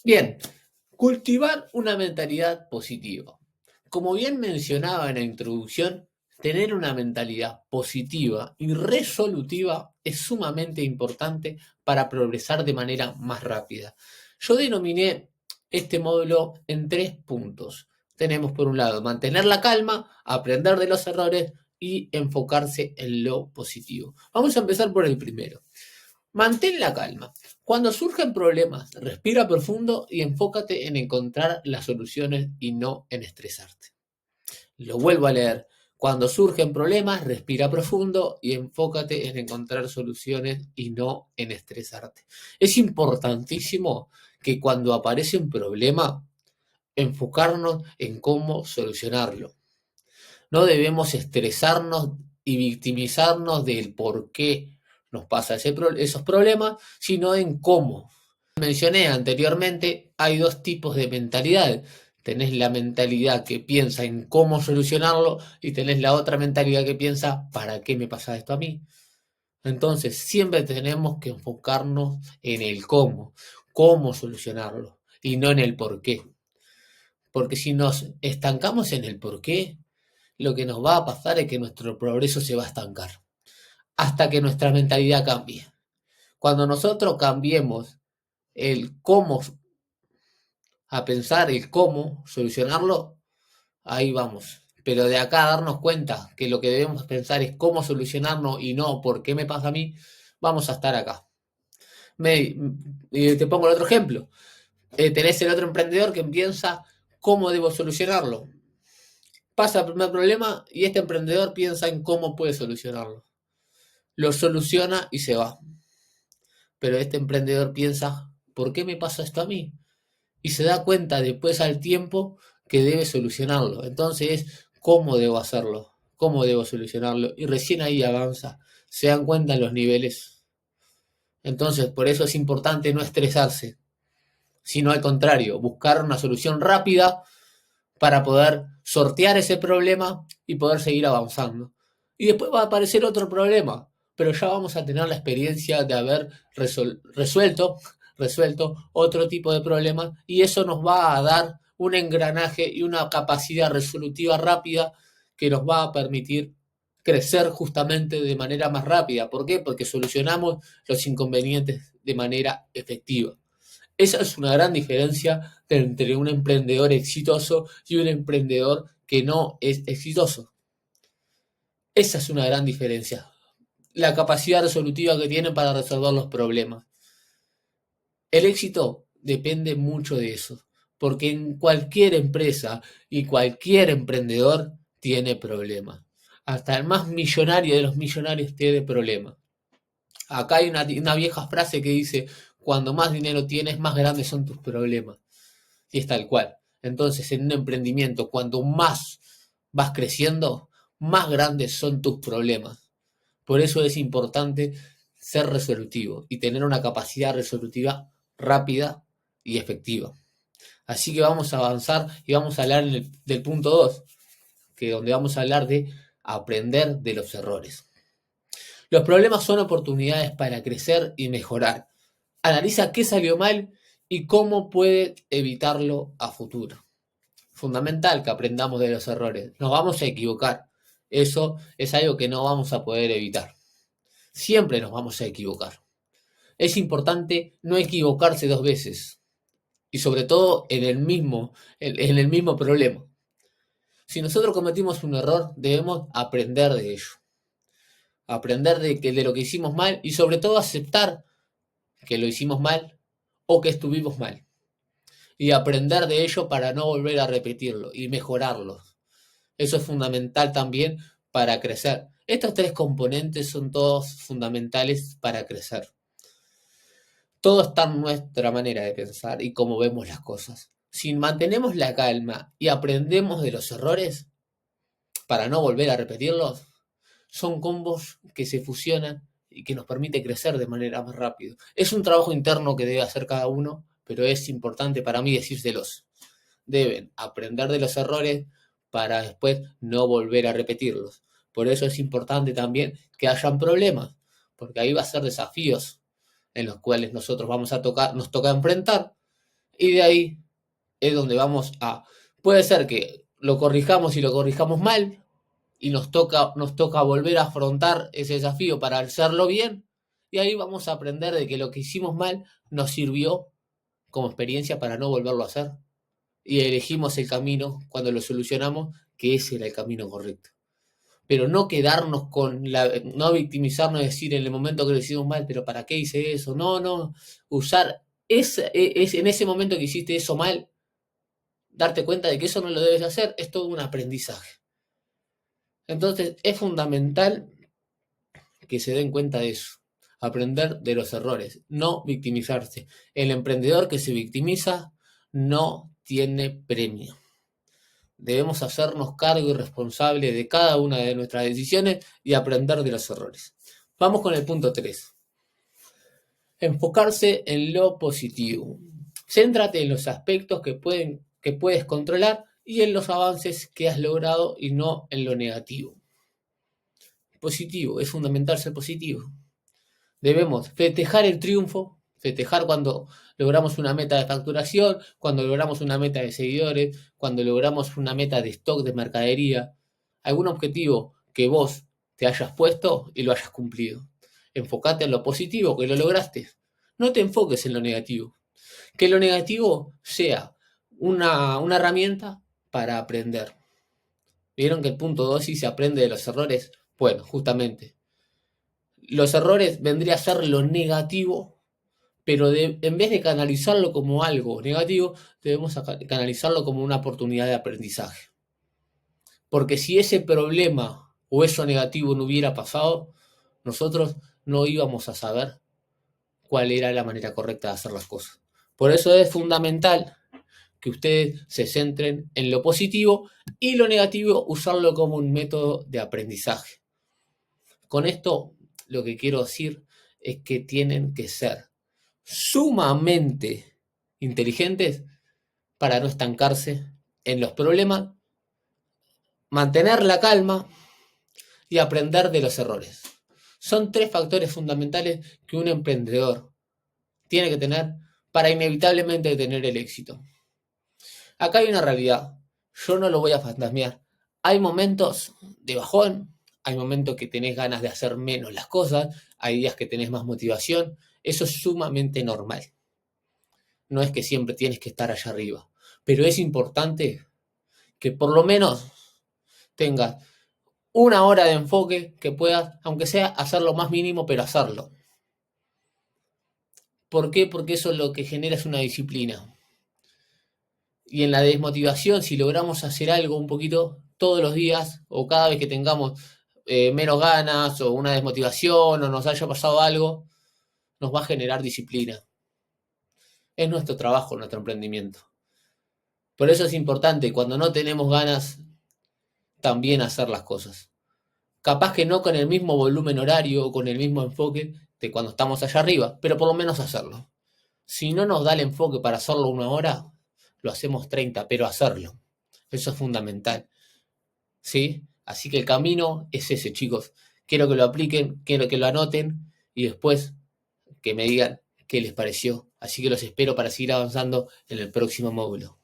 Bien, cultivar una mentalidad positiva. Como bien mencionaba en la introducción, tener una mentalidad positiva y resolutiva es sumamente importante para progresar de manera más rápida. Yo denominé este módulo en 3 puntos. Tenemos por un lado mantener la calma, aprender de los errores y enfocarse en lo positivo. Vamos a empezar por el primero. Mantén la calma. Cuando surgen problemas, respira profundo y enfócate en encontrar las soluciones y no en estresarte. Lo vuelvo a leer. Cuando surgen problemas, respira profundo y enfócate en encontrar soluciones y no en estresarte. Es importantísimo que cuando aparece un problema, enfocarnos en cómo solucionarlo. No debemos estresarnos y victimizarnos del por qué nos pasa esos problemas, sino en cómo. Mencioné anteriormente, hay dos tipos de mentalidad. Tenés la mentalidad que piensa en cómo solucionarlo y tenés la otra mentalidad que piensa, ¿para qué me pasa esto a mí? Entonces, siempre tenemos que enfocarnos en el cómo solucionarlo y no en el por qué. Porque si nos estancamos en el por qué, lo que nos va a pasar es que nuestro progreso se va a estancar hasta que nuestra mentalidad cambie. Cuando nosotros cambiemos el cómo a pensar el cómo solucionarlo, ahí vamos. Pero de acá a darnos cuenta que lo que debemos pensar es cómo solucionarlo y no por qué me pasa a mí, vamos a estar acá. Te pongo el otro ejemplo. Tenés el otro emprendedor que piensa cómo debo solucionarlo. Pasa el primer problema y este emprendedor piensa en cómo puede solucionarlo. Lo soluciona y se va. Pero este emprendedor piensa, ¿por qué me pasa esto a mí? Y se da cuenta después al tiempo que debe solucionarlo. Entonces, ¿cómo debo hacerlo? ¿Cómo debo solucionarlo? Y recién ahí avanza. Se dan cuenta los niveles. Entonces, por eso es importante no estresarse, sino al contrario, buscar una solución rápida para poder sortear ese problema y poder seguir avanzando. Y después va a aparecer otro problema, pero ya vamos a tener la experiencia de haber resuelto otro tipo de problema y eso nos va a dar un engranaje y una capacidad resolutiva rápida que nos va a permitir crecer justamente de manera más rápida. ¿Por qué? Porque solucionamos los inconvenientes de manera efectiva. Esa es una gran diferencia entre un emprendedor exitoso y un emprendedor que no es exitoso. Esa es una gran diferencia. La capacidad resolutiva que tienen para resolver los problemas. El éxito depende mucho de eso, porque en cualquier empresa y cualquier emprendedor tiene problemas. Hasta el más millonario de los millonarios tiene problemas. Acá hay una vieja frase que dice, cuando más dinero tienes, más grandes son tus problemas. Y es tal cual. Entonces, en un emprendimiento, cuanto más vas creciendo, más grandes son tus problemas. Por eso es importante ser resolutivo y tener una capacidad resolutiva rápida y efectiva. Así que vamos a avanzar y vamos a hablar del punto 2, que donde vamos a hablar de aprender de los errores. Los problemas son oportunidades para crecer y mejorar. Analiza qué salió mal y cómo puede evitarlo a futuro. Fundamental que aprendamos de los errores. Nos vamos a equivocar. Eso es algo que no vamos a poder evitar. Siempre nos vamos a equivocar. Es importante no equivocarse dos veces. Y sobre todo en el mismo problema. Si nosotros cometimos un error, debemos aprender de ello. Aprender de lo que hicimos mal y sobre todo aceptar que lo hicimos mal o que estuvimos mal. Y aprender de ello para no volver a repetirlo y mejorarlo. Eso es fundamental también para crecer. Estos 3 componentes son todos fundamentales para crecer. Todo está en nuestra manera de pensar y cómo vemos las cosas. Si mantenemos la calma y aprendemos de los errores para no volver a repetirlos, son combos que se fusionan y que nos permite crecer de manera más rápida. Es un trabajo interno que debe hacer cada uno, pero es importante para mí decírselos. Deben aprender de los errores para después no volver a repetirlos. Por eso es importante también que hayan problemas, porque ahí va a ser desafíos en los cuales nos toca enfrentar Y de ahí es donde vamos a... Puede ser que lo corrijamos y lo corrijamos mal y nos toca volver a afrontar ese desafío para hacerlo bien. Y ahí vamos a aprender de que lo que hicimos mal nos sirvió como experiencia para no volverlo a hacer. Y elegimos el camino cuando lo solucionamos, que ese era el camino correcto. Pero no quedarnos no victimizarnos y decir en el momento que lo hicimos mal, pero ¿para qué hice eso? No, no, usar en ese momento que hiciste eso mal, darte cuenta de que eso no lo debes hacer, es todo un aprendizaje. Entonces es fundamental que se den cuenta de eso, aprender de los errores, no victimizarse. El emprendedor que se victimiza no tiene premio. Debemos hacernos cargo y responsable de cada una de nuestras decisiones y aprender de los errores. Vamos con el punto 3. Enfocarse en lo positivo. Céntrate en los aspectos que puedes controlar y en los avances que has logrado y no en lo negativo. Positivo, es fundamental ser positivo. Debemos festejar el triunfo, festejar cuando logramos una meta de facturación, cuando logramos una meta de seguidores, cuando logramos una meta de stock de mercadería, algún objetivo que vos te hayas puesto y lo hayas cumplido. Enfócate en lo positivo, que lo lograste. No te enfoques en lo negativo. Que lo negativo sea una herramienta para aprender. ¿Vieron que el punto 2 sí se aprende de los errores? Bueno, justamente. Los errores vendría a ser lo negativo, pero en vez de canalizarlo como algo negativo, debemos canalizarlo como una oportunidad de aprendizaje. Porque si ese problema o eso negativo no hubiera pasado, nosotros no íbamos a saber cuál era la manera correcta de hacer las cosas. Por eso es fundamental que ustedes se centren en lo positivo y lo negativo usarlo como un método de aprendizaje. Con esto lo que quiero decir es que tienen que ser sumamente inteligentes para no estancarse en los problemas, mantener la calma y aprender de los errores. Son 3 factores fundamentales que un emprendedor tiene que tener para inevitablemente tener el éxito. Acá hay una realidad, yo no lo voy a fantasmear. Hay momentos de bajón, hay momentos que tenés ganas de hacer menos las cosas, hay días que tenés más motivación, eso es sumamente normal. No es que siempre tienes que estar allá arriba, pero es importante que por lo menos tengas una hora de enfoque que puedas, aunque sea hacer lo más mínimo, pero hacerlo. ¿Por qué? Porque eso lo que genera es una disciplina. Y en la desmotivación, si logramos hacer algo un poquito todos los días o cada vez que tengamos menos ganas o una desmotivación o nos haya pasado algo, nos va a generar disciplina. Es nuestro trabajo, nuestro emprendimiento. Por eso es importante cuando no tenemos ganas también hacer las cosas. Capaz que no con el mismo volumen horario o con el mismo enfoque de cuando estamos allá arriba, pero por lo menos hacerlo. Si no nos da el enfoque para hacerlo 1 hora, lo hacemos 30, pero hacerlo. Eso es fundamental. ¿Sí? Así que el camino es ese, chicos. Quiero que lo apliquen, quiero que lo anoten y después que me digan qué les pareció. Así que los espero para seguir avanzando en el próximo módulo.